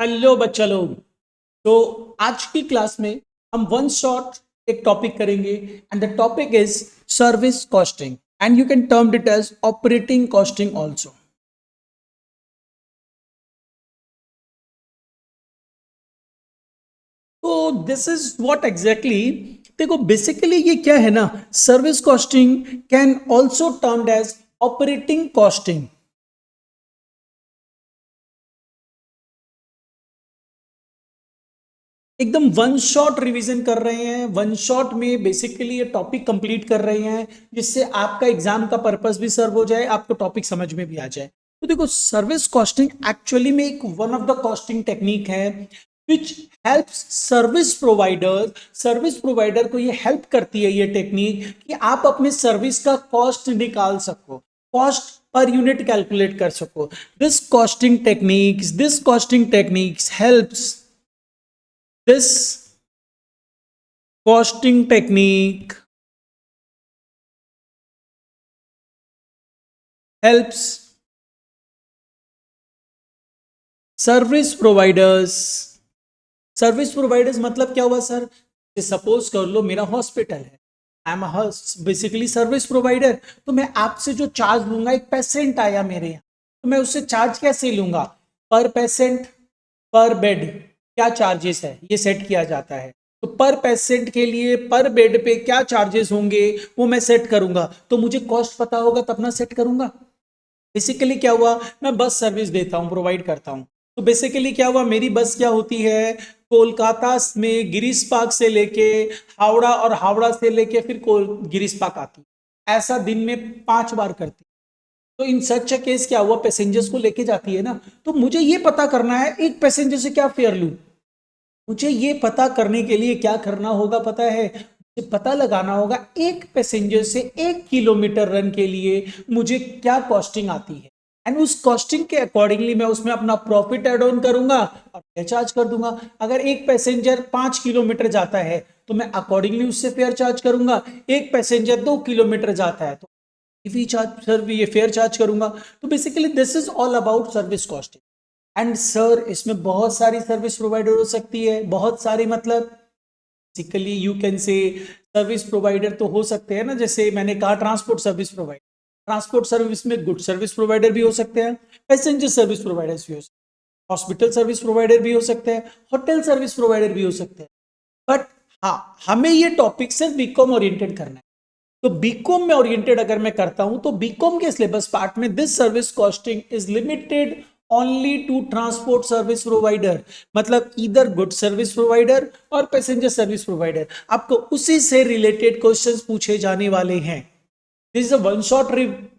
Hello बच्चा लोग। तो आज की क्लास में हम वन शॉट एक टॉपिक करेंगे and the topic is service costing and you can term it as operating costing also. तो दिस इज व्हाट एग्जैक्टली, देखो बेसिकली ये क्या है ना, service costing can also termed as operating costing. एकदम one shot revision कर रहे हैं, वन शॉट में बेसिकली ये टॉपिक कंप्लीट कर रहे हैं जिससे आपका एग्जाम का पर्पस भी सर्व हो जाए, आपको टॉपिक समझ में भी आ जाए। तो देखो सर्विस कॉस्टिंग एक्चुअली में एक one of the costing technique है विच हेल्प्स सर्विस प्रोवाइडर को ये हेल्प करती है ये टेक्निक कि आप अपने सर्विस का कॉस्ट निकाल सको, कॉस्ट पर यूनिट कैलकुलेट कर सको। This costing techniques helps this costing technique helps service providers मतलब क्या हुआ सर? सपोज कर लो मेरा हॉस्पिटल है, I am basically service provider. तो मैं आपसे जो चार्ज लूंगा, एक पेशेंट आया मेरे यहाँ, तो मैं उससे चार्ज कैसे लूंगा? पर पेशेंट, पर बेड क्या चार्जेस है ये सेट किया जाता है। तो पर पेशेंट के लिए पर बेड पे क्या चार्जेस होंगे वो मैं सेट करूंगा। तो मुझे कॉस्ट पता होगा तब ना सेट करूंगा। बेसिकली क्या हुआ, मैं बस सर्विस देता हूं, प्रोवाइड करता हूं। तो बेसिकली क्या हुआ, मेरी बस क्या होती है, कोलकाता में गिरीश पार्क से लेके हावड़ा और हावड़ा से लेके फिर गिरीश पार्क आती, ऐसा दिन में 5 बार करती। तो इन सच केस क्या हुआ, पैसेंजर्स को लेके जाती है ना। तो मुझे ये पता करना है एक पैसेंजर से क्या फेयर लूं। मुझे ये पता करने के लिए क्या करना होगा पता है, मुझे पता लगाना होगा एक पैसेंजर से 1 किलोमीटर रन के लिए मुझे क्या कॉस्टिंग आती है। एंड उस कॉस्टिंग के अकॉर्डिंगली मैं उसमें अपना प्रॉफिट एड ऑन करूंगा और फेयर चार्ज कर दूंगा। अगर एक पैसेंजर 5 किलोमीटर जाता है तो मैं अकॉर्डिंगली उससे फेयर चार्ज करूंगा। एक पैसेंजर 2 किलोमीटर जाता है तो फी चार्ज सर ये फेयर चार्ज करूंगा। तो basically this is all about service costing. And sir इसमें बहुत सारी सर्विस प्रोवाइडर हो सकती है, बहुत सारी मतलब basically you can say service provider तो हो सकते हैं ना, जैसे मैंने कहा transport service provider, transport service में गुड सर्विस प्रोवाइडर भी हो सकते हैं, पैसेंजर सर्विस प्रोवाइडर्स भी हो सकते हैं, हॉस्पिटल सर्विस प्रोवाइडर भी हो सकते हैं, होटल सर्विस प्रोवाइडर भी हो सकते हैं। बट हाँ, हमें ये टॉपिक सिर्फ बीकॉम ओरिएंटेड करना है। तो बीकॉम में ओरिएंटेड अगर मैं करता हूं तो बीकॉम के सिलेबस पार्ट में this service costing is limited only to transport service provider, मतलब इधर गुड सर्विस प्रोवाइडर और पैसेंजर सर्विस प्रोवाइडर। आपको उसी से रिलेटेड क्वेश्चंस पूछे जाने वाले हैं। This is a one shot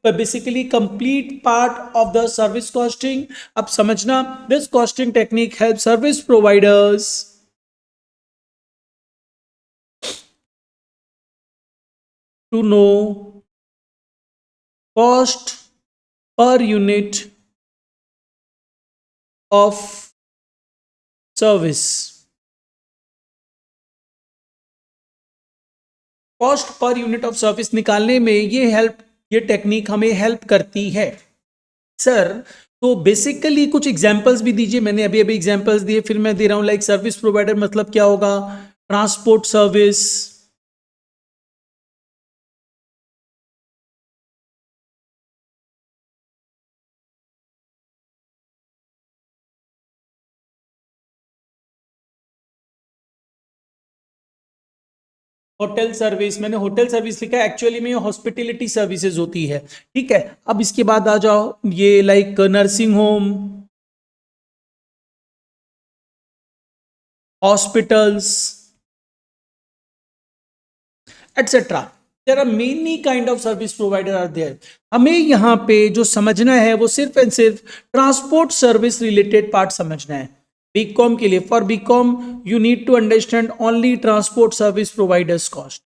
basically complete part of the service costing. अब समझना, this costing technique help service providers to know cost per unit of service। Cost per unit of service निकालने में ये technique हमें help करती है sir. तो basically कुछ एग्जांपल्स भी दीजिए, मैंने अभी अभी एग्जांपल्स दिए, फिर मैं दे रहा हूं। लाइक सर्विस प्रोवाइडर मतलब क्या होगा, ट्रांसपोर्ट सर्विस, होटल सर्विस, मैंने होटल सर्विस लिखा है, एक्चुअली में हॉस्पिटलिटी सर्विसेज होती है। ठीक है, अब इसके बाद आ जाओ ये like nursing home, hospitals etcetera. There are many kind of service provider are there. हमें यहाँ पे जो समझना है वो सिर्फ एंड सिर्फ ट्रांसपोर्ट सर्विस रिलेटेड पार्ट समझना है बीकॉम के लिए। For BCom you need to understand only transport service providers cost.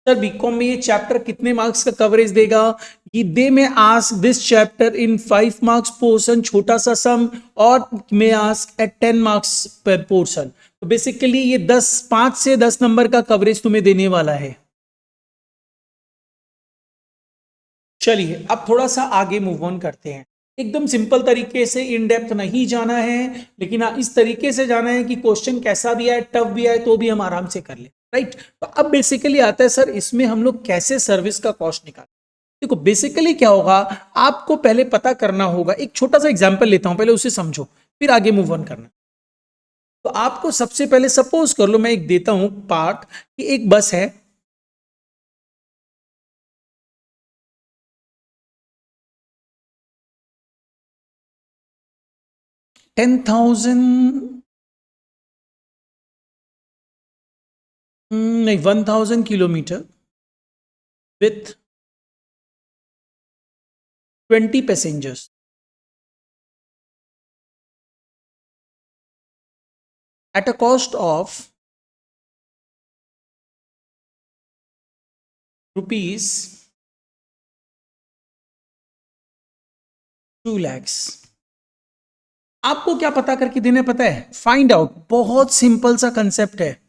Sir BCom में ये चैप्टर कितने मार्क्स का कवरेज देगा? ये दे में ask this chapter in 5 marks portion, छोटा सा सम, और मे आस्क एट 10 मार्क्स पर पोर्शन। तो बेसिकली ये 5 से 10 नंबर का कवरेज तुम्हें देने वाला है। चलिए अब थोड़ा सा आगे मूव ऑन करते हैं। एकदम सिंपल तरीके से इन डेप्थ नहीं जाना है, लेकिन हाँ इस तरीके से जाना है कि क्वेश्चन कैसा भी आए, टफ भी आए, तो भी हम आराम से कर ले, राइट। तो अब बेसिकली आता है सर इसमें हम लोग कैसे सर्विस का कॉस्ट निकालें। देखो बेसिकली क्या होगा, आपको पहले पता करना होगा, एक छोटा सा एग्जांपल लेता हूं, पहले उसे समझो फिर आगे मूव ऑन करना। तो आपको सबसे पहले सपोज कर लो, मैं एक देता हूं पार्ट कि एक बस है, नहीं 1000 kilometre with 20 passengers at a cost of rupees 2 lakhs। आपको क्या पता करके देना पता है, फाइंड आउट, बहुत सिंपल सा कंसेप्ट है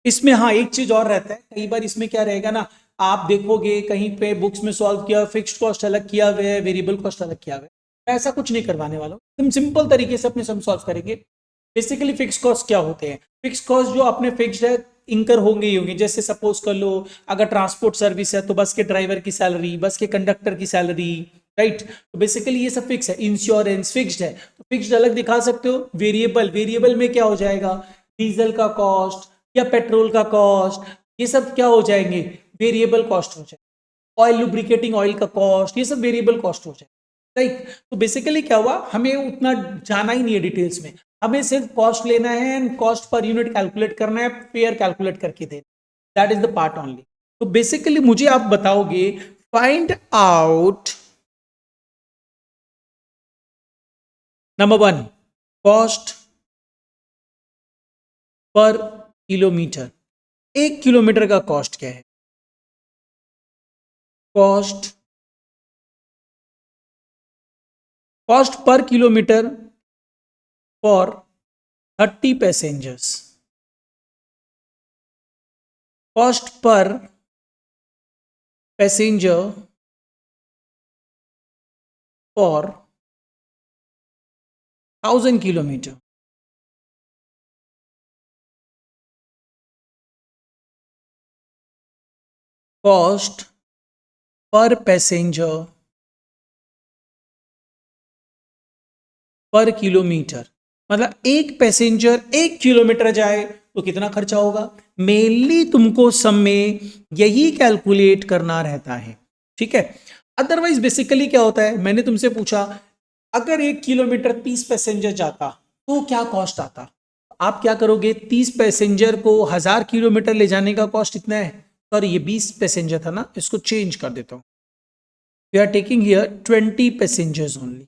इसमें। हाँ एक चीज और रहता है, कई बार इसमें क्या रहेगा ना, आप देखोगे कहीं पे बुक्स में सॉल्व किया, फिक्स्ड कॉस्ट अलग किया हुआ है, वेरिएबल कॉस्ट अलग किया हुआ है, मैं ऐसा कुछ नहीं करवाने वाला हूँ, एकदम सिंपल तरीके से अपने सम सॉल्व करेंगे। बेसिकली फिक्स कॉस्ट क्या होते हैं, फिक्स कॉस्ट जो अपने फिक्स्ड है इंकर होंगे ही होंगे। जैसे सपोज कर लो अगर ट्रांसपोर्ट सर्विस है तो बस के ड्राइवर की सैलरी, बस के कंडक्टर की सैलरी, राइट। तो बेसिकली ये सब फिक्स है। इंश्योरेंस फिक्स्ड है, तो फिक्स्ड अलग दिखा सकते हो। वेरिएबल, वेरिएबल में क्या हो जाएगा, डीजल का कॉस्ट या पेट्रोल का कॉस्ट, ये सब क्या हो जाएंगे, वेरिएबल कॉस्ट हो जाए। ऑयल लुब्रिकेटिंग ऑयल का कॉस्ट, ये सब वेरिएबल कॉस्ट हो जाए, राइट। तो बेसिकली क्या हुआ, हमें उतना जाना ही नहीं है डिटेल्स में, हमें सिर्फ कॉस्ट लेना है and cost per unit calculate करना है, फेयर कैलकुलेट करके देना, that is the part only. तो बेसिकली मुझे आप बताओगे find out number 1 cost per kilometre. 1 kilometre का कॉस्ट क्या है, cost, cost per kilometre for 30 passengers, cost per passenger for 1000 kilometre, cost per passenger per kilometre. मतलब एक पैसेंजर 1 किलोमीटर जाए तो कितना खर्चा होगा, मेनली तुमको सम में यही कैलकुलेट करना रहता है, ठीक है। अदरवाइज बेसिकली क्या होता है, मैंने तुमसे पूछा अगर 1 किलोमीटर 30 पैसेंजर जाता तो क्या कॉस्ट आता, आप क्या करोगे, 30 पैसेंजर को 1000 किलोमीटर ले जाने का कॉस्ट इतना है, सॉरी ये 20 पैसेंजर था ना, इसको चेंज कर देता हूं, we are taking here 20 passengers only,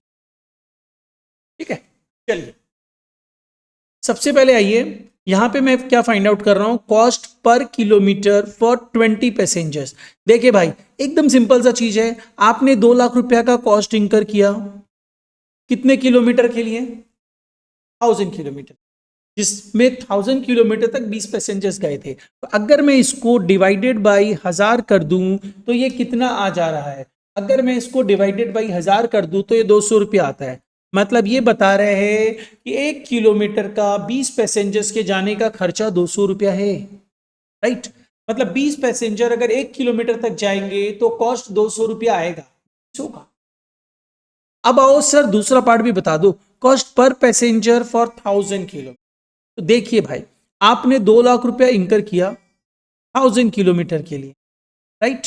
ठीक है। चलिए सबसे पहले आइए, यहां पे मैं क्या फाइंड आउट कर रहा हूं, cost per kilometre for 20 passengers. देखिए भाई एकदम सिंपल सा चीज है, आपने 2 लाख रुपया का कॉस्ट इंकर किया, कितने किलोमीटर के लिए, 1000 किलोमीटर, जिसमें 1000 किलोमीटर तक 20 पैसेंजर्स गए थे। तो अगर मैं इसको डिवाइडेड बाई 1000 कर दूं तो ये कितना आ जा रहा है, अगर मैं इसको डिवाइडेड बाई 1000 कर दूं तो ये 200 रुपया आता है। मतलब ये बता रहे हैं कि 1 किलोमीटर का 20 पैसेंजर्स के जाने का खर्चा 200 रुपया है, राइट। मतलब 20 पैसेंजर अगर 1 किलोमीटर तक जाएंगे तो कॉस्ट 200 रुपया आएगा, होगा। अब आओ सर दूसरा पार्ट भी बता दो, cost per passenger for 1000 kilometre. तो देखिए भाई आपने 2 लाख रुपया इंकर किया 1000 किलोमीटर के लिए, राइट,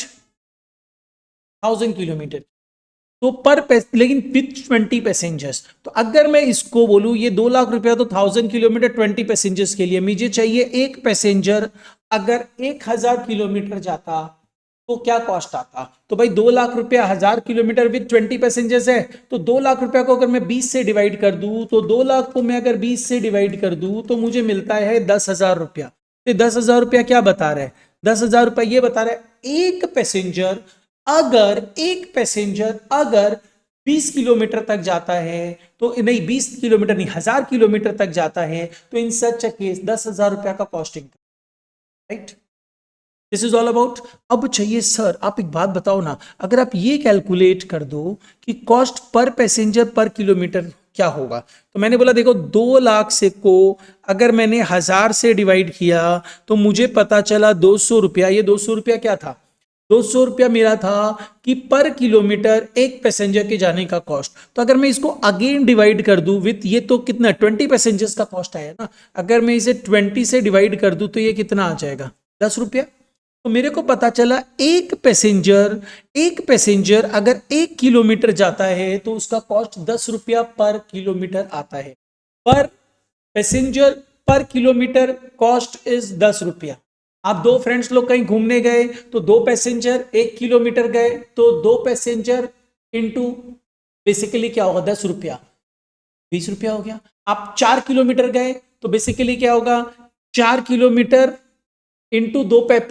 1000 किलोमीटर, तो लेकिन विथ 20 पैसेंजर्स। तो अगर मैं इसको बोलूं ये 2 लाख रुपया तो 1000 किलोमीटर 20 पैसेंजर्स के लिए, मुझे चाहिए एक पैसेंजर अगर 1000 किलोमीटर जाता तो क्या कॉस्ट आता। तो भाई 2 लाख रुपया 1000 किलोमीटर विथ 20 पैसेंजर्स है, तो 2 लाख रुपया को अगर मैं 20 से डिवाइड कर दूं, तो 2 लाख को मैं अगर 20 से डिवाइड कर दूं तो मुझे मिलता है 10,000 रुपया। तो 10,000 रुपया क्या बता रहा है, 10,000 रुपया ये बता रहा है एक पैसेंजर अगर 20 किलोमीटर तक जाता है, तो नहीं 20 किलोमीटर नहीं 1000 किलोमीटर तक जाता है, तो इन सच अ केस 10,000 रुपया का costing, right. This is all about. अब चाहिए सर आप एक बात बताओ ना, अगर आप ये कैलकुलेट कर दो कि cost per passenger per kilometre क्या होगा, तो मैंने बोला देखो 2 लाख से को अगर मैंने 1000 से डिवाइड किया तो मुझे पता चला 200 रुपया। ये 200 रुपया क्या था, 200 रुपया मेरा था कि पर किलोमीटर एक पैसेंजर के जाने का कॉस्ट। तो अगर मैं इसको अगेन डिवाइड कर दूं विथ ये, तो कितना 20 पैसेंजर्स का कॉस्ट आया ना, अगर मैं इसे 20 से डिवाइड कर दूं तो ये कितना आ जाएगा 10 रुपया। तो मेरे को पता चला एक पैसेंजर अगर 1 किलोमीटर जाता है तो उसका कॉस्ट 10 रुपया पर किलोमीटर आता है। पर passenger per kilometre cost is 10 रुपया। आप दो फ्रेंड्स लोग कहीं घूमने गए तो 2 पैसेंजर 1 किलोमीटर गए तो 2 पैसेंजर इंटू बेसिकली क्या होगा 10 रुपया, 20 रुपया हो गया। आप 4 किलोमीटर गए तो बेसिकली क्या होगा 4 किलोमीटर इंटू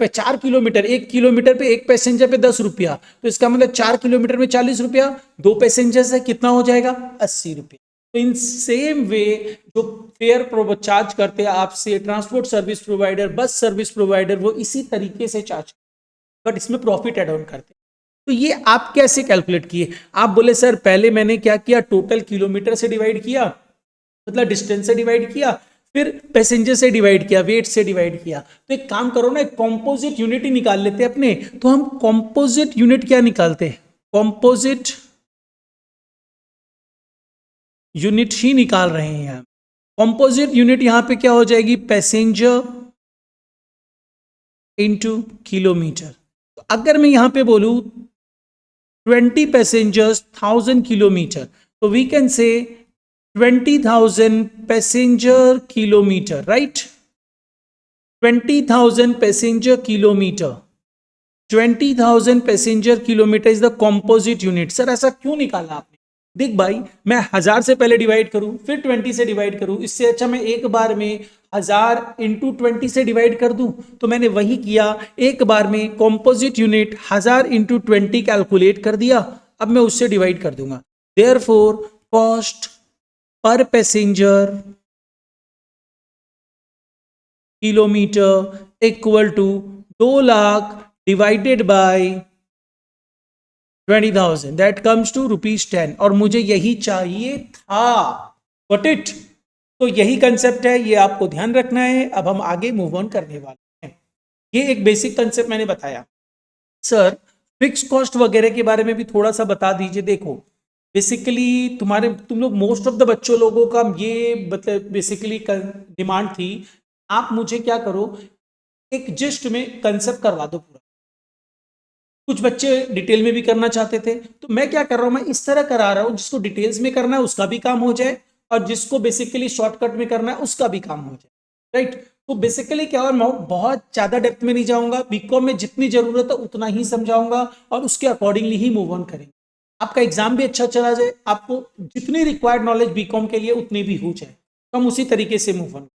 4 किलोमीटर, 1 किलोमीटर पे एक पैसेंजर पे 10 रुपया, तो इसका मतलब 4 किलोमीटर में 40 रुपया, 2 पैसेंजर से कितना हो जाएगा 80 रुपया। तो इन सेम वे जो फेयर चार्ज करते हैं आपसे transport service provider, bus service provider, वो इसी तरीके से चार्ज, बट इसमें प्रॉफिट एड ऑन करते हैं। तो ये आप कैसे कैलकुलेट किए, आप बोले सर पहले मैंने क्या किया, टोटल किलोमीटर से डिवाइड किया, मतलब डिस्टेंस से डिवाइड किया, फिर पैसेंजर से डिवाइड किया, वेट से डिवाइड किया। तो एक काम करो ना, कॉम्पोजिट यूनिट ही निकाल लेते हैं अपने। तो हम कॉम्पोजिट यूनिट क्या निकालते हैं, कॉम्पोजिट यूनिट ही निकाल रहे हैं। कॉम्पोजिट यूनिट यहां पे क्या हो जाएगी, पैसेंजर इंटू किलोमीटर। तो अगर मैं यहां पे बोलूं 20 पैसेंजर्स 1000 किलोमीटर, तो we can say 20,000 passenger kilometre, right, 20,000 passenger kilometre, 20,000 passenger kilometre is the composite unit. Sir ऐसा क्यों निकाला आपने, देख भाई मैं 1000 से पहले डिवाइड करूं फिर 20 से डिवाइड करूं, इससे अच्छा मैं एक बार में 1000 इंटू 20 से डिवाइड कर दूं। तो मैंने वही किया, एक बार में कॉम्पोजिट यूनिट 1000 इंटू 20 कैलकुलेट कर दिया, अब मैं उससे डिवाइड कर दूंगा। Therefore cost per passenger kilometre equal to 2 lakh divided by 20,000, that comes to ₹10। और मुझे यही चाहिए था, गॉट इट। तो यही कंसेप्ट है, ये आपको ध्यान रखना है। अब हम आगे मूव ऑन करने वाले हैं। ये एक बेसिक कंसेप्ट मैंने बताया। सर फिक्स कॉस्ट वगैरह के बारे में भी थोड़ा सा बता दीजिए। देखो बेसिकली तुम लोग मोस्ट ऑफ द बच्चों लोगों का ये मतलब बेसिकली डिमांड थी, आप मुझे क्या करो एक जिस्ट में कंसेप्ट करवा दो पूरा। कुछ बच्चे डिटेल में भी करना चाहते थे, तो मैं क्या कर रहा हूं, मैं इस तरह करा रहा हूं जिसको डिटेल्स में करना है उसका भी काम हो जाए और जिसको बेसिकली शॉर्टकट में करना है उसका भी काम हो जाए, राइट। तो बेसिकली क्या है, मैं बहुत ज्यादा डेप्थ में नहीं जाऊंगा, बीकॉम में जितनी जरूरत है उतना ही समझाऊंगा और उसके अकॉर्डिंगली ही मूव ऑन करेंगे। आपका एग्जाम भी अच्छा चला जाए, आपको जितनी रिक्वायर्ड नॉलेज बीकॉम के लिए उतनी भी हो जाए, तो हम उसी तरीके से मूव ऑन।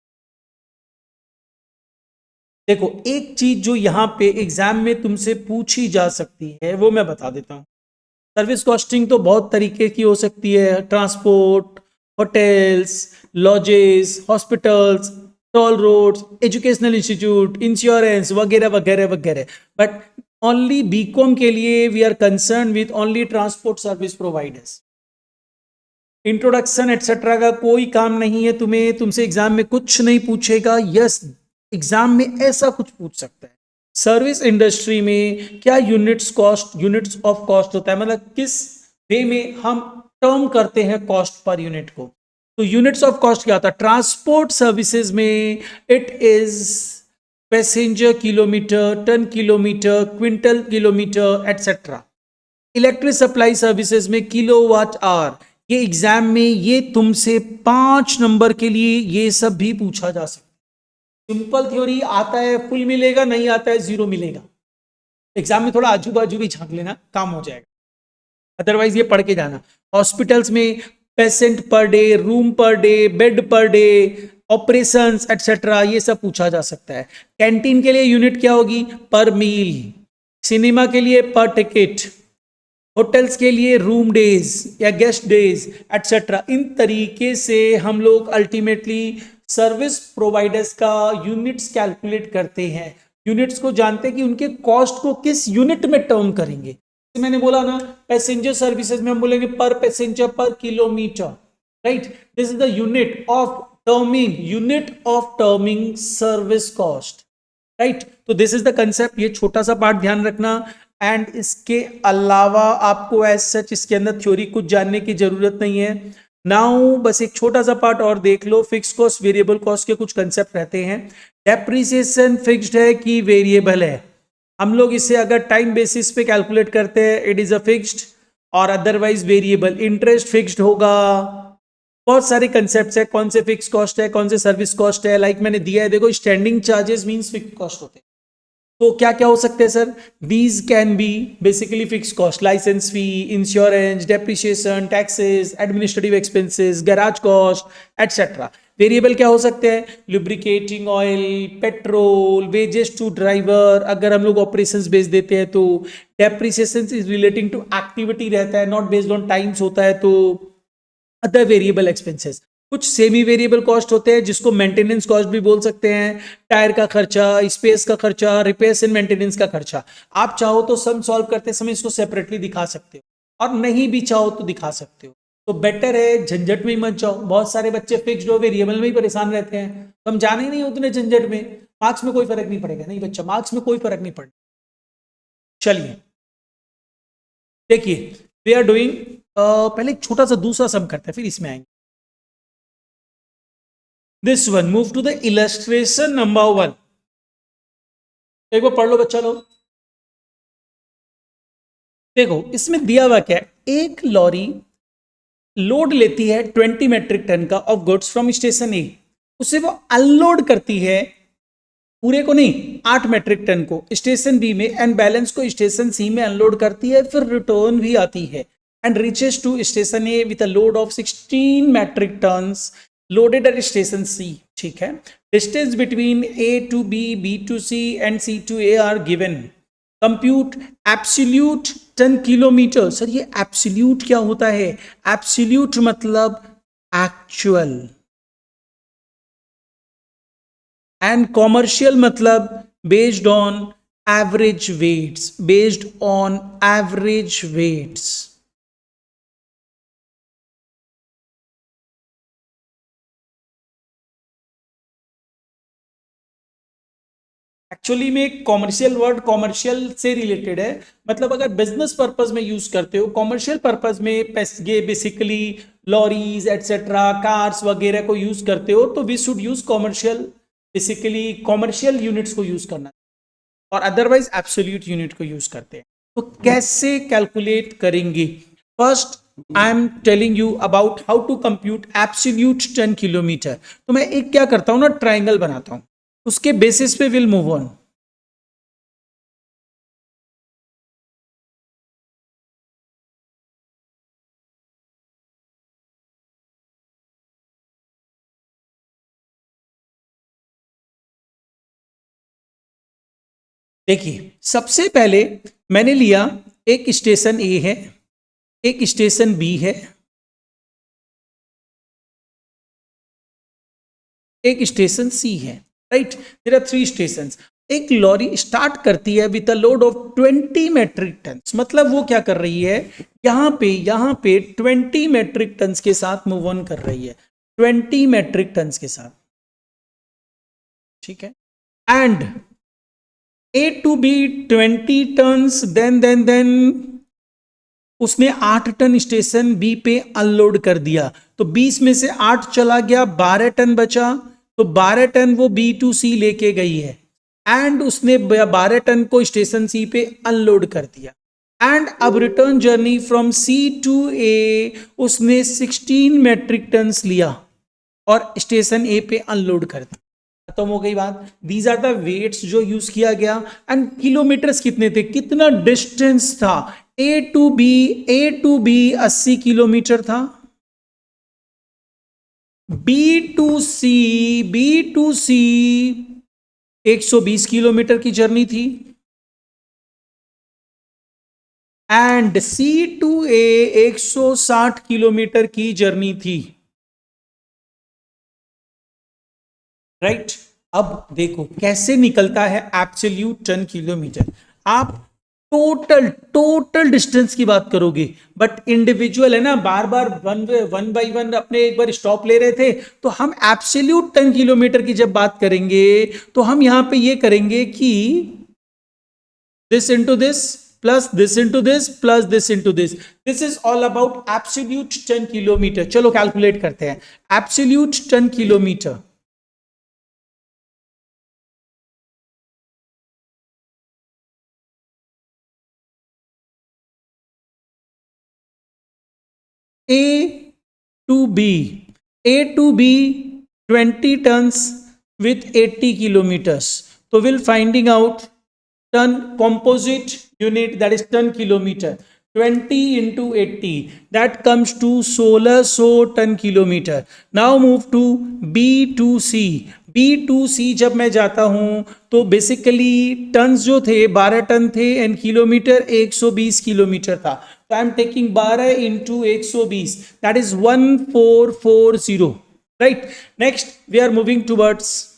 देखो एक चीज जो यहां पे एग्जाम में तुमसे पूछी जा सकती है वो मैं बता देता हूं। सर्विस कॉस्टिंग तो बहुत तरीके की हो सकती है, transport, hotels, lodges, hospitals, toll roads, educational institute, insurance वगैरह वगैरह वगैरह। बट ओनली बीकॉम के लिए we are concern with only transport service providers. Introduction etcetera का कोई काम नहीं है तुम्हें, तुमसे एग्जाम में कुछ नहीं पूछेगा। यस एग्जाम में ऐसा कुछ पूछ सकता है, सर्विस इंडस्ट्री में क्या यूनिट्स ऑफ कॉस्ट होता है, मतलब किस वे में हम टर्म करते हैं कॉस्ट पर यूनिट को। तो यूनिट्स ऑफ कॉस्ट क्या होता है, ट्रांसपोर्ट सर्विसेज में it is passenger kilometre, tonne kilometre, quintal kilometre etcetera. Electric supply services में किलोवाट आवर। ये एग्जाम में ये तुमसे 5 नंबर के लिए ये सब भी पूछा जा सकता है। सिंपल थ्योरी आता है फुल मिलेगा, नहीं आता है 0 मिलेगा। एग्जाम में थोड़ा आजू बाजू भी झांक लेना, काम हो जाएगा, अदरवाइज ये पढ़ के जाना। हॉस्पिटल्स में patient per day, room per day, bed per day, operations etcetera, ये सब पूछा जा सकता है। कैंटीन के लिए यूनिट क्या होगी, पर मील। सिनेमा के लिए पर टिकट। होटल्स के लिए रूम डेज या गेस्ट डेज एटसेट्रा। इन तरीके से हम लोग अल्टीमेटली सर्विस प्रोवाइडर्स का यूनिट्स कैलकुलेट करते हैं। यूनिट्स को जानते हैं कि उनके कॉस्ट को किस यूनिट में टर्म करेंगे। मैंने बोला ना, पैसेंजर सर्विसेज में हम बोलेंगे पर passenger per kilometre, right. This is the unit of terming service cost, right. तो दिस इज द कंसेप्ट, ये छोटा सा पार्ट ध्यान रखना। एंड इसके अलावा आपको एज सच इसके अंदर थ्योरी कुछ जानने की जरूरत नहीं है। नाउ बस एक छोटा सा पार्ट और देख लो, फिक्स कॉस्ट वेरिएबल कॉस्ट के कुछ कंसेप्ट रहते हैं। डेप्रिसिएशन फिक्स्ड है कि वेरिएबल है? हम लोग इसे अगर टाइम बेसिस पे कैलकुलेट करते हैं, इट इज अ फिक्स्ड, और अदरवाइज वेरिएबल। इंटरेस्ट फिक्स्ड होगा। बहुत सारे कंसेप्ट्स है, कौन से फिक्स कॉस्ट है, कौन से सर्विस कॉस्ट है। लाइक मैंने दिया है, देखो, standing charges means fix cost होते हैं। तो क्या क्या हो सकते हैं sir? These can be basically fix cost, licence fee, insurance, depreciation, taxes, administrative expenses, garage cost etcetera. Variable क्या हो सकते हैं? Lubricating oil, petrol, wages to driver, अगर हम लोग ऑपरेशंस बेच देते हैं तो। Depreciation is relating to activity रहता है, नॉट बेस्ड ऑन टाइम्स होता है तो। अदर वेरिएबल एक्सपेंसेस, कुछ सेमी वेरिएबल कॉस्ट होते हैं जिसको मेंटेनेंस कॉस्ट भी बोल सकते हैं। टायर का खर्चा, स्पेस का खर्चा, रिपेयर्स एंड मेंटेनेंस का खर्चा। आप चाहो तो सम सॉल्व करते समय इसको सेपरेटली दिखा सकते हो, और नहीं भी चाहो तो दिखा सकते हो। तो बेटर है झंझट में ही मत जाओ। बहुत सारे बच्चे फिक्स्ड और वेरिएबल में ही परेशान रहते हैं, तो हम जाने ही नहीं उतने झंझट में। मार्क्स में कोई फर्क नहीं पड़ेगा। नहीं बच्चा, मार्क्स में कोई फर्क नहीं पड़ेगा। चलिए देखिए, वी आर डूइंग, पहले एक छोटा सा दूसरा सम करते हैं, फिर इसमें आएंगे। This one, move to the illustration number 1। एक बार पढ़ लो बच्चा लोग। देखो इसमें दिया हुआ क्या है, एक लॉरी लोड लेती है 20 मेट्रिक टन का of goods from station A, उसे वो अनलोड करती है, पूरे को नहीं, 8 मेट्रिक टन को स्टेशन बी में, एंड बैलेंस को स्टेशन सी में अनलोड करती है, फिर रिटर्न भी आती है, and reaches to station A with a load of 16 metric tons loaded at station C. ठीक है, distance between A to B, B to C and C to A are given. Compute absolute ton kilometre. Sir ये absolute क्या होता है? Absolute मतलब actual, and commercial मतलब based on average weights, based on average weights. Actually में commercial word commercial से related है, मतलब अगर बिजनेस पर्पज में यूज करते हो, कॉमर्शियल पर्पज में ये बेसिकली लॉरीज एटसेट्रा, कार्स वगैरह को यूज करते हो, तो we should use commercial, basically commercial units को यूज करना, और अदरवाइज एब्सोल्यूट यूनिट को यूज करते हैं। तो कैसे कैलकुलेट करेंगे? First I am telling you about how to compute absolute 10 kilometre. तो मैं एक क्या करता हूं ना, ट्राइंगल बनाता हूं, उसके बेसिस पे विल मूव ऑन। देखिए सबसे पहले मैंने लिया, एक स्टेशन ए है, एक स्टेशन बी है, एक स्टेशन सी है, राइट। There are 3 station. एक लॉरी स्टार्ट करती है with a load of 20 metric tonne, मतलब वो क्या कर रही है, यहां पे 20 मेट्रिक टन के साथ मूव ऑन कर रही है, 20 मेट्रिक टन के साथ, ठीक है। And A to B 20 tonnes, then उसने 8 टन स्टेशन बी पे अनलोड कर दिया, तो 20 में से 8 चला गया, 12 टन बचा, तो 12 टन वो बी टू सी लेके गई है, एंड उसने 12 टन को स्टेशन सी पे अनलोड कर दिया, एंड अब return journey from C to A उसने 16 मेट्रिक टन लिया और स्टेशन ए पे अनलोड कर दिया। खत्म हो गई बात। दीज आर द वेट्स जो यूज किया गया, एंड किलोमीटर्स कितने थे, कितना डिस्टेंस था, ए टू बी 80 किलोमीटर था, बी टू सी 120 किलोमीटर की जर्नी थी, and C to A 160 kilometre की जर्नी थी, राइट। अब देखो कैसे निकलता है एब्सोल्यूट टन किलोमीटर। आप टोटल डिस्टेंस की बात करोगे, बट इंडिविजुअल है ना, बार बार वन बाय वन अपने एक बार स्टॉप ले रहे थे, तो हम एब्सोल्यूट टन किलोमीटर की जब बात करेंगे तो हम यहां पे ये करेंगे कि this into this plus this into this plus this into this is all about absolute ton kilometre. चलो कैलकुलेट करते हैं absolute ton kilometre. A to B, A to B 20 tons with 80 kilometers, so we'll finding out ton composite unit, that is ton kilometer, 20 into 80, that comes to 1600 ton kilometer। now move to B to C। B to C जब मैं जाता हूं तो basically turns जो थे 12 ton थे and kilometre 120 kilometre था, तो I am taking 12 into 120, that is 1440, right. Next we are moving towards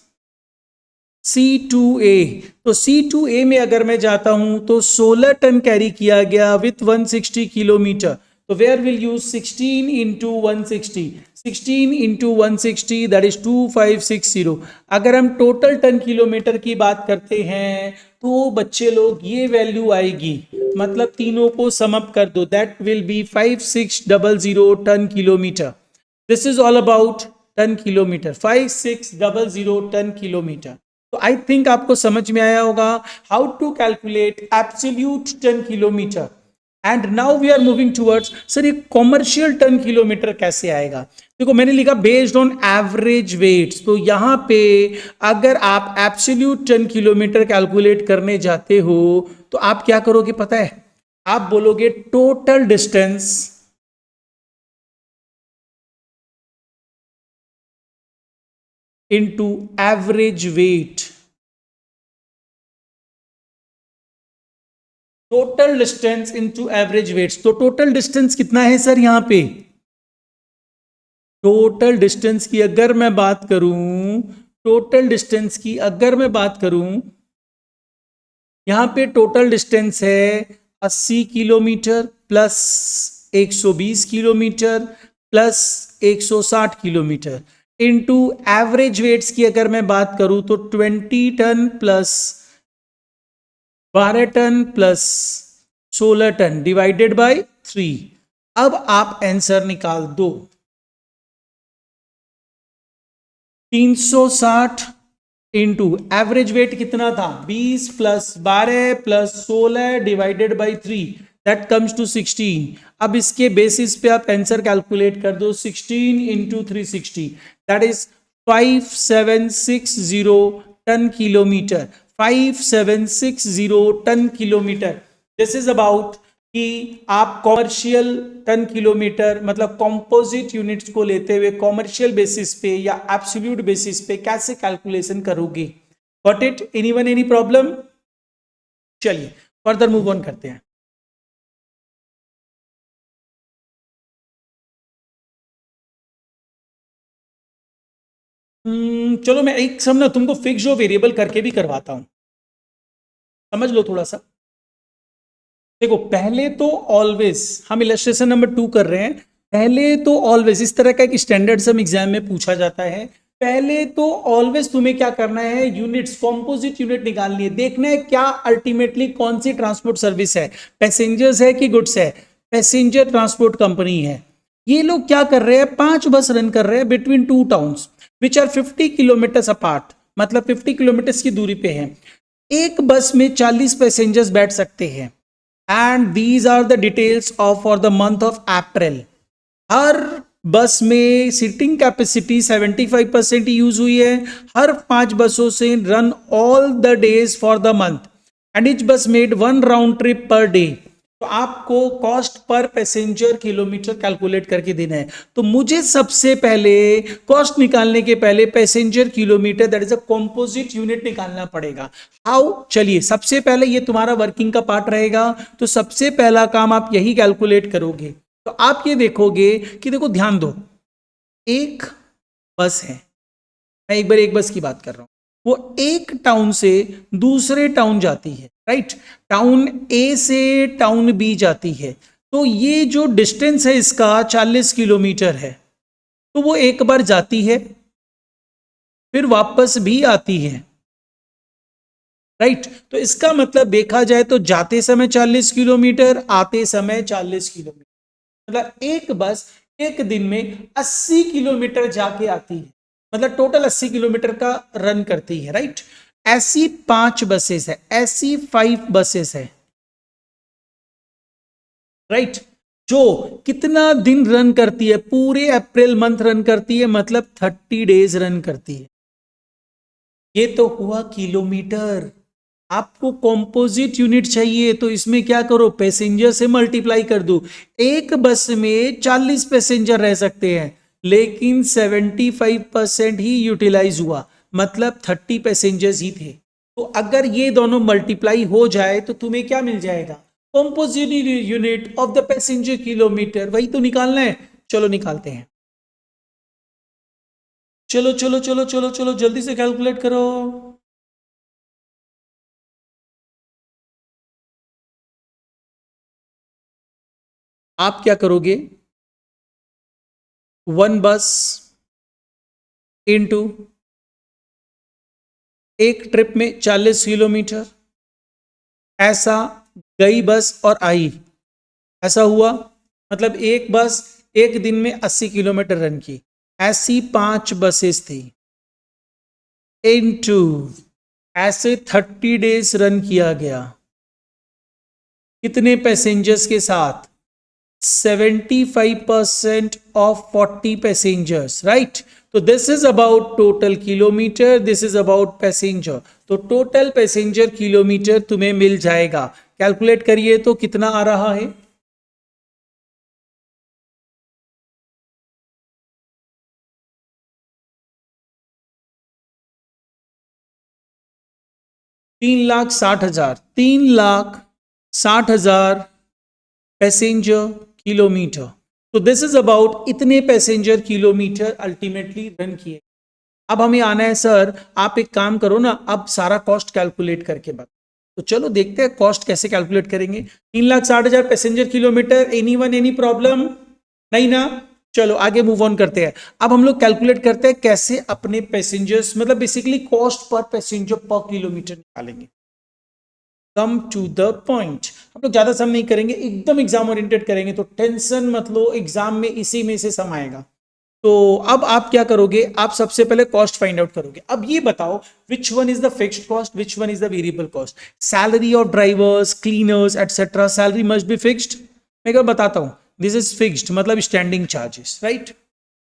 C2A। तो C2A में अगर मैं जाता हूं तो 16 टन कैरी किया गया विथ 160 किलोमीटर, तो where will use 16 into 160, 16 into 160 that is 2560। अगर हम टोटल टन किलोमीटर की बात करते हैं तो बच्चे लोग ये वैल्यू आएगी, मतलब तीनों को सम अप कर दो, that will be 5600 ton kilometre. This is all about ton kilometre, 5600 ton kilometre. तो आई थिंक आपको समझ में आया होगा how to calculate absolute ton kilometre. And now we are moving towards, sir ये कॉमर्शियल टन किलोमीटर कैसे आएगा। देखो मैंने लिखा बेस्ड ऑन एवरेज वेट्स, तो यहां पे अगर आप एब्सोल्यूट टन किलोमीटर कैलकुलेट करने जाते हो तो आप क्या करोगे पता है, आप बोलोगे total distance into average weight। Total distance into average weights, तो टोटल डिस्टेंस कितना है सर यहां पे, टोटल डिस्टेंस की अगर मैं बात करूं, टोटल डिस्टेंस की अगर मैं बात करूं, यहां पे टोटल डिस्टेंस है 80 kilometre plus 120 kilometre plus 160 kilometre into average weights की अगर मैं बात करूं तो 20 ton plus 12 ton plus 16 ton divided by 3। अब आप आंसर निकाल दो, 360 इंटू एवरेज वेट कितना था 20 plus 12 plus 16 divided by 3, that comes to 16। अब इसके बेसिस पे आप आंसर कैलकुलेट कर दो, 16 into 360 that is 5760 ton kilometre, 5760 ton kilometre. This is about कि आप कॉमर्शियल टन किलोमीटर मतलब कंपोजिट यूनिट्स को लेते हुए कॉमर्शियल बेसिस पे या एब्सोल्यूट बेसिस पे कैसे कैलकुलेशन करोगे। Got it, anyone any problem. चलिए फर्दर मूव ऑन करते हैं। चलो मैं एक सम ना तुमको फिक्स जो वेरिएबल करके भी करवाता हूं, समझ लो थोड़ा सा। देखो पहले तो ऑलवेज हम इलस्ट्रेशन नंबर 2 कर रहे हैं, पहले तो ऑलवेज इस तरह का एक स्टैंडर्ड सम एग्जाम में पूछा जाता है। पहले तो ऑलवेज तुम्हें क्या करना है, यूनिट्स कंपोजिट यूनिट निकालनी है, देखना है क्या अल्टीमेटली कौन सी ट्रांसपोर्ट सर्विस है, पैसेंजर्स है कि गुड्स है, पैसेंजर ट्रांसपोर्ट कंपनी है। ये लोग क्या कर रहे हैं, 5 बस रन कर रहे हैं between 2 towns which are 50 kilometre apart, मतलब 50 किलोमीटर की दूरी पे है। एक बस में 40 पैसेंजर्स बैठ सकते हैं and these are the details of for the month of April. हर बस में सीटिंग कैपेसिटी 75% यूज हुई है, हर 5 बसों से run all the days for the month and each bus made 1 round trip per day. तो आपको cost per passenger kilometre calculate करके देना है। तो मुझे सबसे पहले कॉस्ट निकालने के पहले passenger kilometre that is a composite unit निकालना पड़ेगा। हाउ, चलिए सबसे पहले ये तुम्हारा वर्किंग का पार्ट रहेगा, तो सबसे पहला काम आप यही कैलकुलेट करोगे। तो आप ये देखोगे कि देखो ध्यान दो, एक बस है, मैं एक बार एक बस की बात कर रहा हूं, वो एक टाउन से दूसरे टाउन जाती है, राइट। टाउन ए से टाउन बी जाती है, तो ये जो डिस्टेंस है इसका 40 किलोमीटर है। तो वो एक बार जाती है फिर वापस भी आती है, राइट। तो इसका मतलब देखा जाए तो जाते समय 40 किलोमीटर, आते समय 40 किलोमीटर, मतलब एक बस एक दिन में 80 किलोमीटर जाके आती है, मतलब टोटल 80 किलोमीटर का रन करती है, राइट। ऐसी 5 बसेस है, ऐसी 5 बसेस है, राइट, जो कितना दिन रन करती है, पूरे अप्रैल मंथ रन करती है, मतलब 30 डेज रन करती है। ये तो हुआ किलोमीटर। आपको कंपोजिट यूनिट चाहिए तो इसमें क्या करो, पैसेंजर से मल्टीप्लाई कर दो। एक बस में 40 पैसेंजर रह सकते हैं, लेकिन 75% ही यूटिलाइज हुआ, मतलब 30 पैसेंजर्स ही थे। तो अगर ये दोनों मल्टीप्लाई हो जाए तो तुम्हें क्या मिल जाएगा, composite unit of the passenger kilometre, वही तो निकालना है। चलो निकालते हैं, चलो चलो चलो चलो चलो जल्दी से कैलकुलेट करो। आप क्या करोगे, वन बस इनटू एक ट्रिप में 40 किलोमीटर, ऐसा गई बस और आई, ऐसा हुआ, मतलब एक बस एक दिन में 80 किलोमीटर रन की। ऐसी 5 बसेस थी, इनटू ऐसे 30 डेज रन किया गया, कितने पैसेंजर्स के साथ, 75% ऑफ 40 पैसेंजर्स, राइट। तो this is about total kilometre, this is about passenger. तो टोटल पैसेंजर किलोमीटर तुम्हें मिल जाएगा। कैलकुलेट करिए तो कितना आ रहा है, 3,60,000, 3,60,000 पैसेंजर किलोमीटर। तो दिस इज अबाउट इतने पैसेंजर किलोमीटर अल्टीमेटली रन किए। अब हमें आना है सर, आप एक काम करो ना, अब सारा कॉस्ट कैलकुलेट करके बता। तो चलो देखते हैं कॉस्ट कैसे कैलकुलेट करेंगे। 3,60,000 passenger kilometre, any one any problem नहीं ना। चलो आगे मूव ऑन करते हैं। अब हम लोग कैलकुलेट करते हैं कैसे अपने पैसेंजर्स, मतलब basically cost per passenger per kilometre निकालेंगे। कम टू द पॉइंट, हम लोग ज्यादा सम नहीं करेंगे, एकदम एग्जाम ओरिएंटेड करेंगे, तो टेंशन मत लो, एग्जाम में इसी में से सम आएगा। तो अब आप क्या करोगे, आप सबसे पहले कॉस्ट फाइंड आउट करोगे। अब ये बताओ which one is the fixed cost, which one is the variable cost. Salary of drivers, cleaners etcetera, salary must be fixed. मैं क्या बताता हूं, दिस इज फिक्स्ड, मतलब standing charges, right.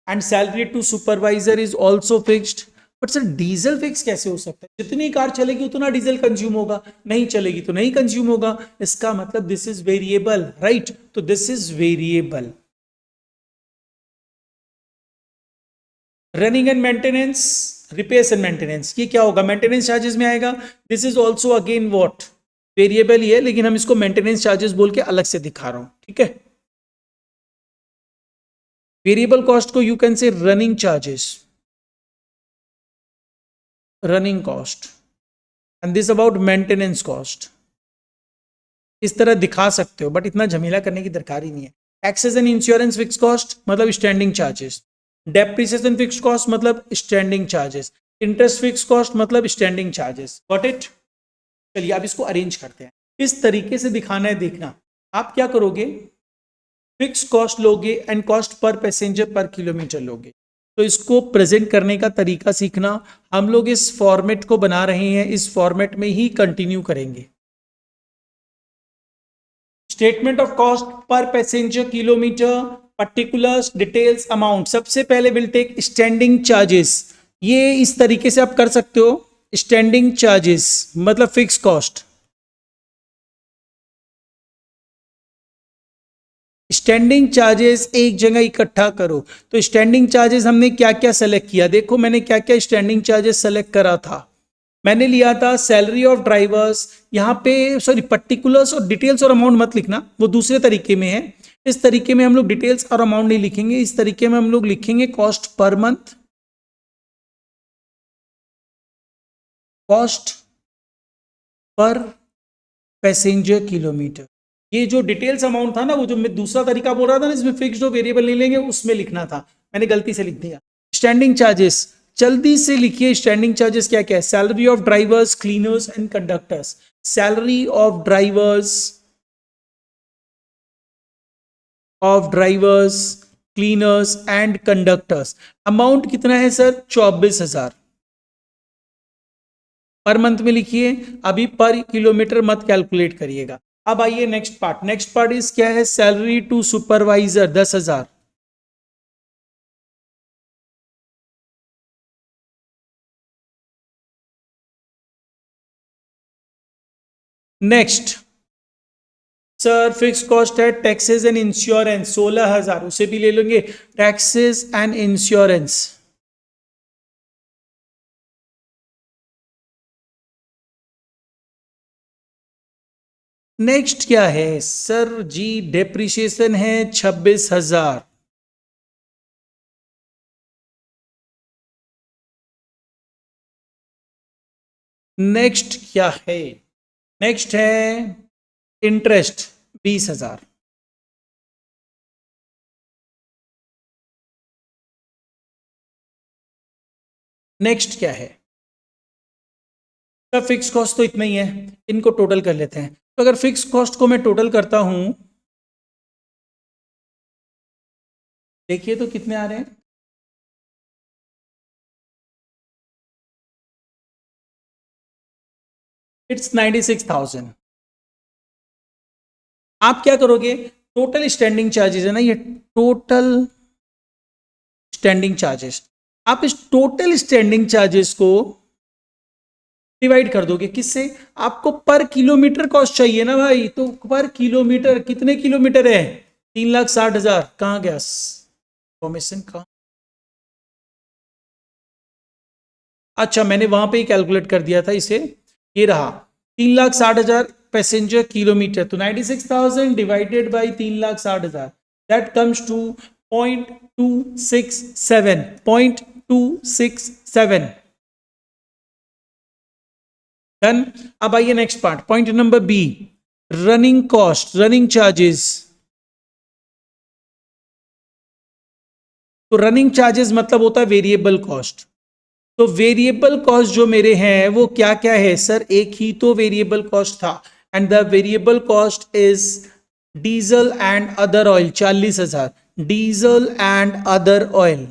And salary to supervisor is also fixed. But sir diesel fix कैसे हो सकता है, जितनी कार चलेगी उतना डीजल कंज्यूम होगा, नहीं चलेगी तो नहीं कंज्यूम होगा। इसका मतलब दिस इज वेरिएबल, राइट। तो this is variable. Running and maintenance, repairs and maintenance, ये क्या होगा, मेंटेनेंस चार्जेस में आएगा। This is also again what, variable ही है, लेकिन हम इसको मेंटेनेंस चार्जेस बोल के अलग से दिखा रहा हूं, ठीक है। वेरिएबल कॉस्ट को you can say running charges, running cost, and this about maintenance cost. इस तरह दिखा सकते हो, बट इतना झमेला करने की दरकार ही नहीं है। Excess and insurance fix cost मतलब standing charges, depreciation fix cost मतलब standing charges, interest fix cost मतलब स्टैंडिंग चार्जेस। Got it. चलिए अब इसको अरेंज करते हैं, इस तरीके से दिखाना है, देखना। आप क्या करोगे, फिक्स कॉस्ट लोगे and cost per passenger per kilometre लोगे। तो इसको प्रेजेंट करने का तरीका सीखना। हम लोग इस फॉर्मेट को बना रहे हैं, इस फॉर्मेट में ही कंटिन्यू करेंगे। Statement of cost per passenger kilometre, particulars, details, amount. सबसे पहले विल टेक स्टैंडिंग चार्जेस। ये इस तरीके से आप कर सकते हो, स्टैंडिंग चार्जेस मतलब फिक्स कॉस्ट। स्टैंडिंग चार्जेस एक जगह इकट्ठा करो। तो स्टैंडिंग चार्जेस हमने क्या क्या सेलेक्ट किया, देखो मैंने क्या क्या स्टैंडिंग चार्जेस सेलेक्ट करा था। मैंने लिया था सैलरी ऑफ ड्राइवर्स, यहाँ पे सॉरी पर्टिकुलर्स और डिटेल्स और अमाउंट मत लिखना, वो दूसरे तरीके में है। इस तरीके में हम लोग डिटेल्स और अमाउंट नहीं लिखेंगे, इस तरीके में हम लोग लिखेंगे cost per month, cost per passenger kilometre. ये जो डिटेल्स अमाउंट था ना, वो जो मैं दूसरा तरीका बोल रहा था ना, इसमें फिक्स्ड और वेरिएबल नहीं लेंगे, उसमें लिखना था, मैंने गलती से लिख दिया। स्टैंडिंग चार्जेस, जल्दी से लिखिए स्टैंडिंग चार्जेस क्या क्या है। Salary of drivers, cleaners and conductors. Salary of drivers, cleaners and conductors. Amount कितना है सर? 24,000 पर मंथ में लिखिए, अभी पर किलोमीटर मत कैलकुलेट करिएगा। अब आइए next part. Next part is क्या है? Salary to supervisor 10,000। Next sir fix cost है टैक्सेस एंड इंश्योरेंस 16,000, उसे भी ले लेंगे। Taxes and insurance. नेक्स्ट क्या है सर जी? डेप्रिसिएशन है 26,000। नेक्स्ट क्या है? नेक्स्ट है इंटरेस्ट 20,000। नेक्स्ट क्या है? फिक्स कॉस्ट तो इतना ही है, इनको टोटल कर लेते हैं। तो अगर फिक्स कॉस्ट को मैं टोटल करता हूं, देखिए तो कितने आ रहे हैं। इट्स 96,000। आप क्या करोगे? टोटल स्टैंडिंग चार्जेस है ना ये, टोटल स्टैंडिंग चार्जेस, आप इस टोटल स्टैंडिंग चार्जेस को डिवाइड कर दोगे किससे? आपको पर किलोमीटर कॉस्ट चाहिए ना भाई, तो पर किलोमीटर कितने किलोमीटर है? 3,60,000। कहां गया फॉर्मेशन का? अच्छा, मैंने वहां पे ही कैलकुलेट कर दिया था इसे, ये रहा 3,60,000 पैसेंजर किलोमीटर। तो 96,000 divided by 3,60,000, that comes to 0.267, 0.267। Done. अब आइए next part, point number B, running cost, running charges. तो रनिंग चार्जेस मतलब होता है वेरिएबल कॉस्ट। तो वेरिएबल कॉस्ट जो मेरे हैं वो क्या क्या है सर? एक ही तो वेरिएबल कॉस्ट था, and the variable cost is diesel and other oil 40,000। Diesel and other oil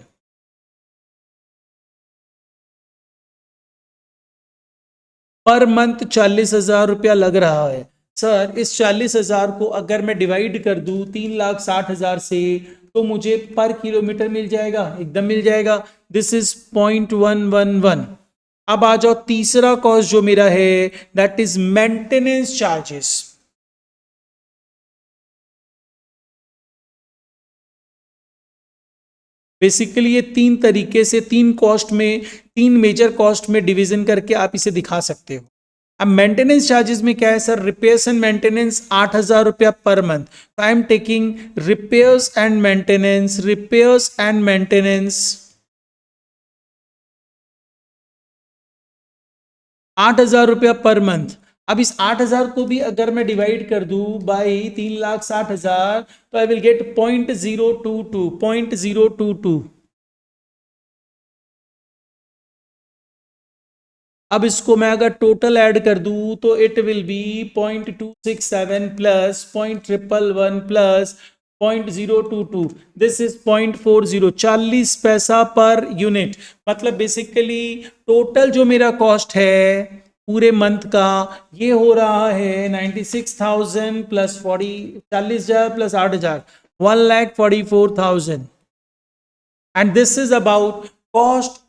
per month 40,000 रुपया लग रहा है। सर इस 40,000 को अगर मैं डिवाइड कर दूं 3,60,000 से, तो मुझे पर किलोमीटर मिल जाएगा, एकदम मिल जाएगा। This is 0.111। अब आ जाओ तीसरा कॉस्ट जो मेरा है, that is maintenance charges. Basically ये तीन तरीके से, तीन कॉस्ट में, तीन मेजर कॉस्ट में डिवीजन करके आप इसे दिखा सकते हो। अब मेंटेनेंस चार्जेस में क्या है सर? रिपेयर्स एंड मेंटेनेंस 8,000 रुपया पर मंथ। तो I am taking repairs and maintenance, repairs and maintenance 8,000 रुपया पर मंथ। अब इस 8,000 को भी अगर मैं डिवाइड कर दूं बाई 3,60,000, तो आई विल गेट 0.022, 0.022। अब इसको मैं अगर टोटल ऐड कर दूं तो it will be 0.267 plus 0.111 plus 0.022, this is 0.40, 40 पैसा पर यूनिट। मतलब बेसिकली टोटल जो मेरा कॉस्ट है पूरे मंथ का, ये हो रहा है 96,000 plus 40,000 plus 8,000, 1,44,000। And this is about cost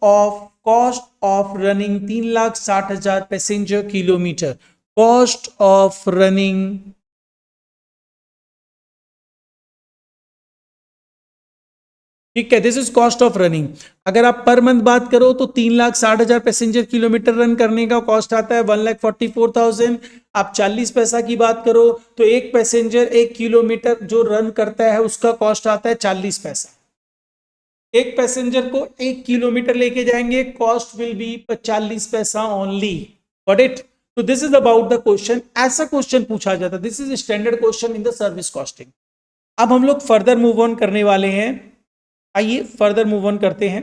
of running 3,60,000 passenger kilometre. Cost of running, ठीक है, this is cost of running. अगर आप पर मंथ बात करो तो 3,60,000 पैसेंजर किलोमीटर रन करने का कॉस्ट आता है 1,44,000। आप 40 पैसा की बात करो तो एक पैसेंजर 1 किलोमीटर जो रन करता है उसका कॉस्ट आता है 40 पैसा। एक पैसेंजर को 1 किलोमीटर लेके जाएंगे, कॉस्ट विल बी 40 पैसा ओनली। Got it? तो this is about the question, ऐसा क्वेश्चन पूछा जाता है, this is standard question in the service costing. अब हम लोग फर्दर मूव ऑन करने वाले हैं, आइए फर्दर मूव ऑन करते हैं।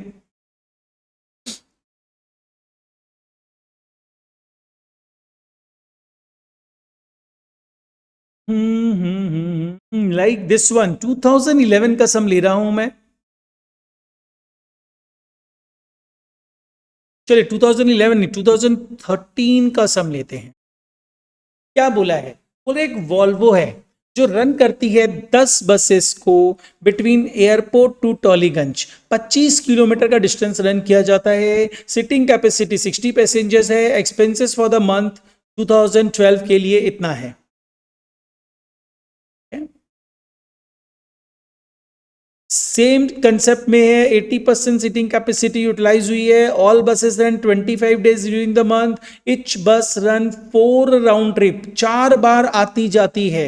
लाइक दिस वन 2011 का सम ले रहा हूं मैं। चलिए 2011 नहीं, 2013 का सम लेते हैं। क्या बोला है? बोले एक वॉल्वो है जो रन करती है 10 बसेस को between airport to Tollygunge. 25 kilometre का डिस्टेंस रन किया जाता है। सिटिंग कैपेसिटी 60 पैसेंजर्स है। एक्सपेंसेस फॉर द मंथ 2012 के लिए इतना है। सेम कंसेप्ट में है, 80% सीटिंग कैपेसिटी यूटिलाइज हुई है। All buses run 25 days during the month. Each bus run 4 round trip, 4 बार आती जाती है।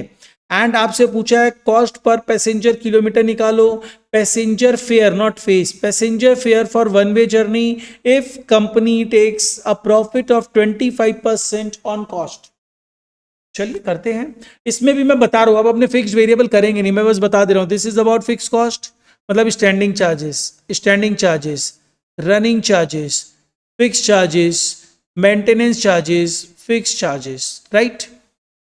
एंड आपसे पूछा है कॉस्ट पर पैसेंजर किलोमीटर निकालो। Passenger fare not face, passenger fare for one way journey if company takes a profit of 25% on cost. चलिए करते हैं। इसमें भी मैं बता रहा हूं, अब अपने फिक्स वेरिएबल करेंगे नहीं, मैं बस बता दे रहा हूं। This is about fix cost, मतलब standing charges, running charges, fix charges, maintenance charges, fix charges, right?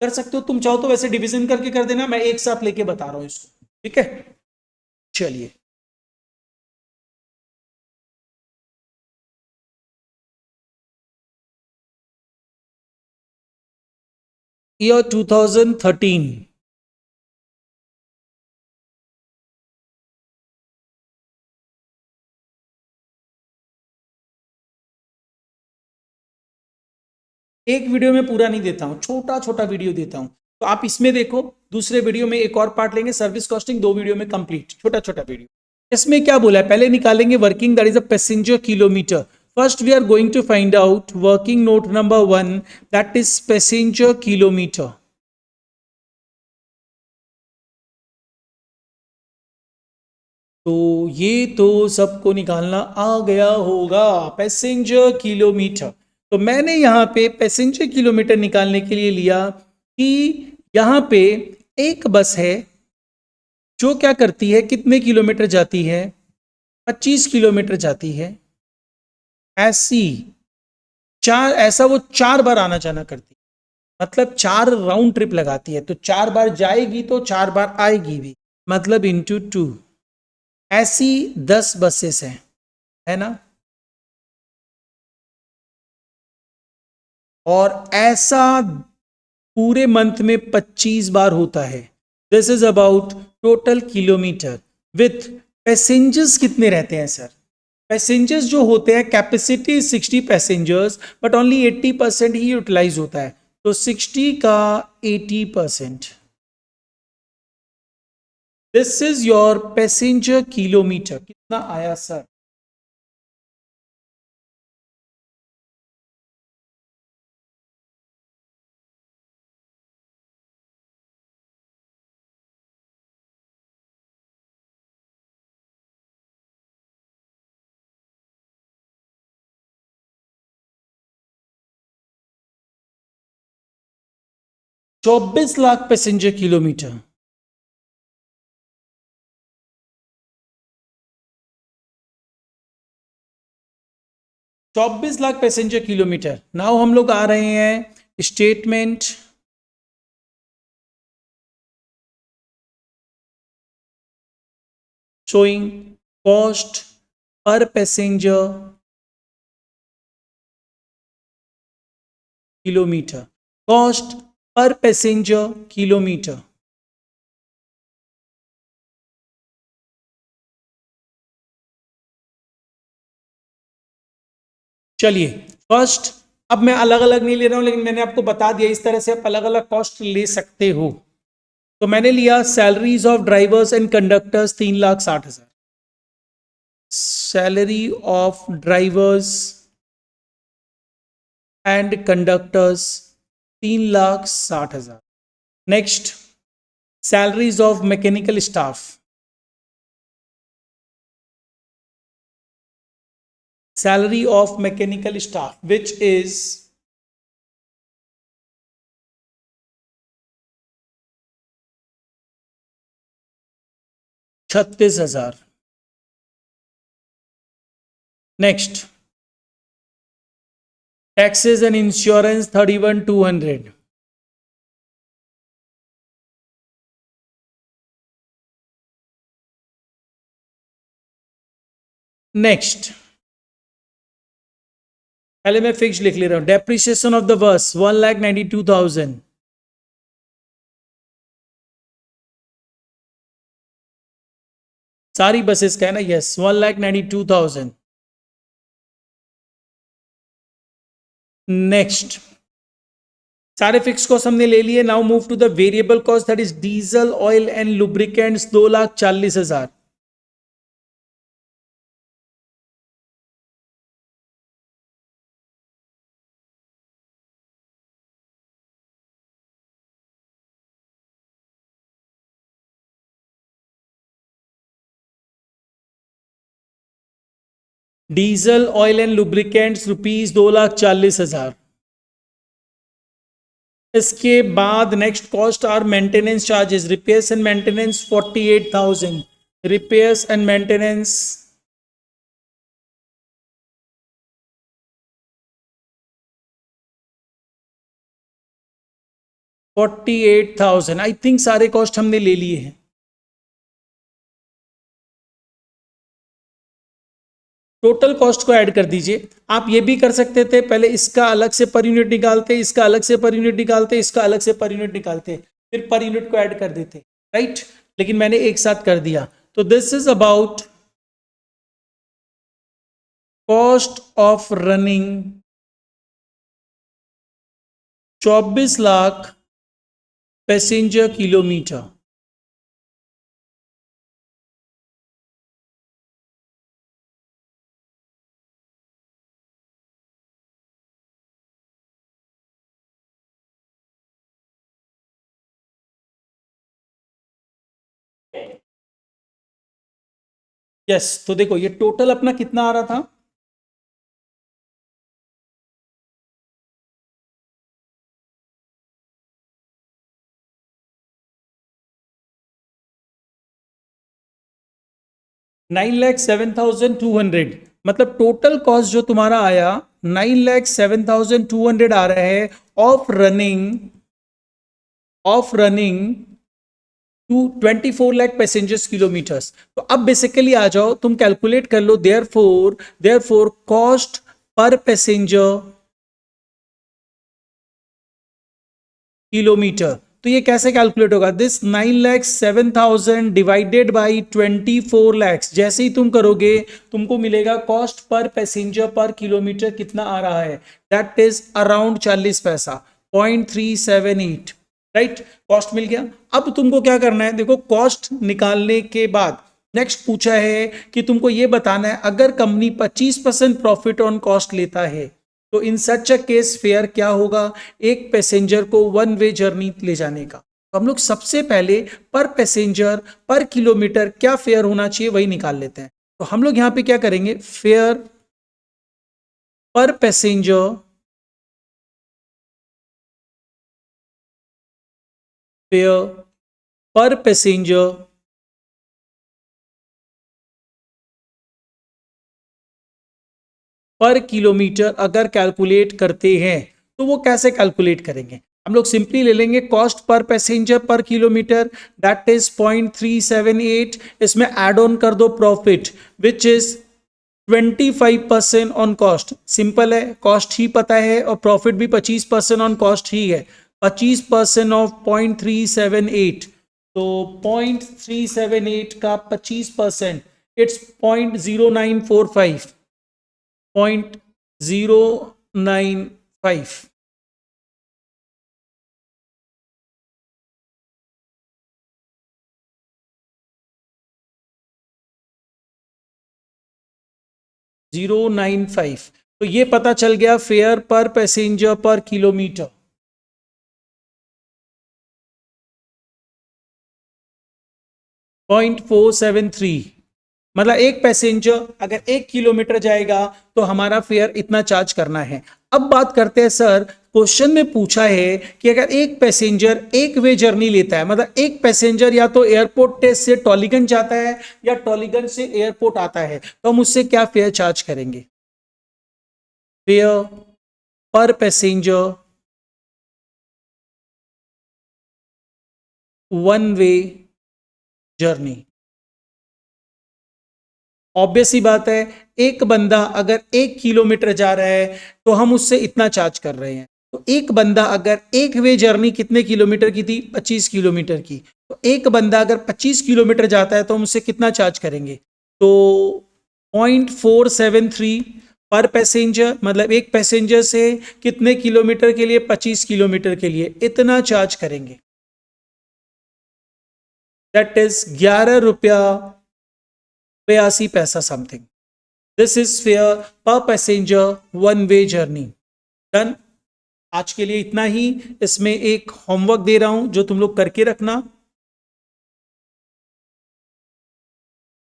कर सकते हो तुम चाहो तो वैसे डिवीजन करके कर देना, मैं एक साथ लेके बता रहा हूं इसको, ठीक है? चलिए ईयर 2013। एक वीडियो में पूरा नहीं देता हूं, छोटा छोटा वीडियो देता हूं, तो आप इसमें देखो। दूसरे वीडियो में एक और पार्ट लेंगे, सर्विस कॉस्टिंग, 2 वीडियो में कंप्लीट, छोटा छोटा वीडियो। इसमें क्या बोला है, पहले निकालेंगे working, that is a passenger kilometre. First we are going to find out working note number 1, that is passenger kilometre. तो ये तो सबको निकालना आ गया होगा, पैसेंजर किलोमीटर। तो मैंने यहां पे पैसेंजर किलोमीटर निकालने के लिए लिया कि यहां पे एक बस है जो क्या करती है, कितने किलोमीटर जाती है? 25 किलोमीटर जाती है। ऐसी चार, ऐसा वो 4 बार आना जाना करती है, मतलब 4 राउंड ट्रिप लगाती है। तो 4 बार जाएगी तो 4 बार आएगी भी, मतलब इंटू 2। ऐसी 10 बसेस हैं, है ना? और ऐसा पूरे मंथ में 25 बार होता है। This is about total kilometre with passengers कितने रहते हैं सर? पैसेंजर्स जो होते हैं, कैपेसिटी 60 पैसेंजर्स, बट ओनली 80% ही यूटिलाइज होता है। तो 60 का 80%, this is your passenger kilometre. कितना आया sir? 24 lakh passenger kilometre. 24 lakh passenger kilometre. Now हम लोग आ रहे हैं statement showing cost per passenger kilometer, cost per passenger kilometer। चलिए फर्स्ट, अब मैं अलग अलग नहीं ले रहा हूं, लेकिन मैंने आपको बता दिया इस तरह से आप अलग अलग कॉस्ट ले सकते हो। तो मैंने लिया salaries of drivers and conductors 3,60,000। Salary of drivers and conductors 3,60,000। Next, salaries of mechanical staff, salary of mechanical staff which is 36,000। Next, taxes and insurance 31,200। Next, पहले मैं फिक्स लिख ले रहा हूं, डेप्रिसिएशन ऑफ द बस 1,92,000। सारी buses का है ना, यस 1,92,000। नेक्स्ट, सारे फिक्स कॉस्ट हमने ले लिए। Now move to the variable cost, that is diesel, oil and lubricants 2,40,000। Diesel, oil and lubricants rupees 2,40,000। इसके बाद next cost are maintenance charges, repairs and maintenance 48,000। Repairs and maintenance 48,000। I think सारे cost हमने ले लिए हैं। Total cost को add कर दीजिए। आप ये भी कर सकते थे, पहले इसका अलग से पर यूनिट निकालते, इसका अलग से पर यूनिट निकालते, इसका अलग से पर यूनिट निकालते, फिर पर यूनिट को ऐड कर देते, राइट। लेकिन मैंने एक साथ कर दिया। तो this is about cost of running 24 lakh passenger kilometre. Yes, तो देखो ये टोटल अपना कितना आ रहा था, $9,07,200। मतलब टोटल कॉस्ट जो तुम्हारा आया 9,07,200 आ रहा है of running to 24 lakh passengers kilometers. तो अब बेसिकली आ जाओ, तुम कैलकुलेट कर लो, therefore cost per passenger kilometre. तो ये कैसे कैलकुलेट होगा, दिस 9,07,000 डिवाइडेड बाई 24 lakhs। जैसे ही तुम करोगे तुमको मिलेगा cost per passenger per kilometre कितना आ रहा है, दैट इज अराउंड 40 पैसा, 0.378, राइट। कॉस्ट मिल गया। अब तुमको क्या करना है, देखो कॉस्ट निकालने के बाद नेक्स्ट पूछा है कि तुमको ये बताना है अगर कंपनी 25% प्रॉफिट ऑन कॉस्ट लेता है तो इन सच अ केस फेयर क्या होगा, एक पैसेंजर को वन वे जर्नी ले जाने का। तो हम लोग सबसे पहले पर पैसेंजर पर किलोमीटर क्या फेयर होना चाहिए वही निकाल लेते हैं। तो हम लोग यहां पे क्या करेंगे, fare per passenger fair per passenger per kilometre अगर कैलकुलेट करते हैं तो वो कैसे कैलकुलेट करेंगे, हम लोग सिंपली ले लेंगे cost per passenger per kilometre, that is 0.378। इसमें ऐड ऑन कर दो profit which is 25% on cost. Simple है, कॉस्ट ही पता है और प्रॉफिट भी 25% ऑन कॉस्ट ही है। 25% ऑफ 0.378, तो 0.378 का 25% इट्स 0.0945, 0.095। तो ये पता चल गया fair per passenger per kilometre. .473, मतलब एक पैसेंजर अगर 1 किलोमीटर जाएगा तो हमारा फेयर इतना चार्ज करना है। अब बात करते हैं सर, क्वेश्चन में पूछा है कि अगर एक पैसेंजर एक वे जर्नी लेता है, मतलब एक पैसेंजर या तो एयरपोर्ट से टॉलीगंज जाता है या टॉलीगंज से एयरपोर्ट आता है, तो हम उससे क्या फेयर चार्ज करेंगे? Fare per passenger one way journey. Obvious ही बात है, एक बंदा अगर 1 किलोमीटर जा रहा है तो हम उससे इतना चार्ज कर रहे हैं। तो एक बंदा अगर एक वे जर्नी कितने किलोमीटर की थी? 25 किलोमीटर की। तो एक बंदा अगर 25 किलोमीटर जाता है तो हम उससे कितना चार्ज करेंगे? तो 0.473 पर पैसेंजर, मतलब एक पैसेंजर से कितने किलोमीटर के लिए? 25 किलोमीटर के लिए इतना चार्ज करेंगे। दैट इज 11 रुपया 82 पैसा something. This is fair per passenger one way journey. Done. आज के लिए इतना ही। इसमें एक होमवर्क दे रहा हूं जो तुम लोग करके रखना।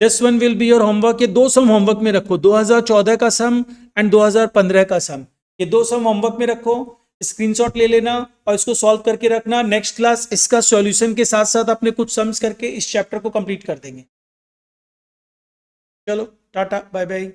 This one will be your homework. ये 2 सम होमवर्क में रखो, 2014 का सम एंड 2015 का सम। ये 2 सम होमवर्क में रखो, स्क्रीनशॉट ले लेना और इसको सॉल्व करके रखना। नेक्स्ट क्लास इसका सॉल्यूशन के साथ साथ अपने कुछ सम्स करके इस चैप्टर को कंप्लीट कर देंगे। चलो टाटा बाय बाय।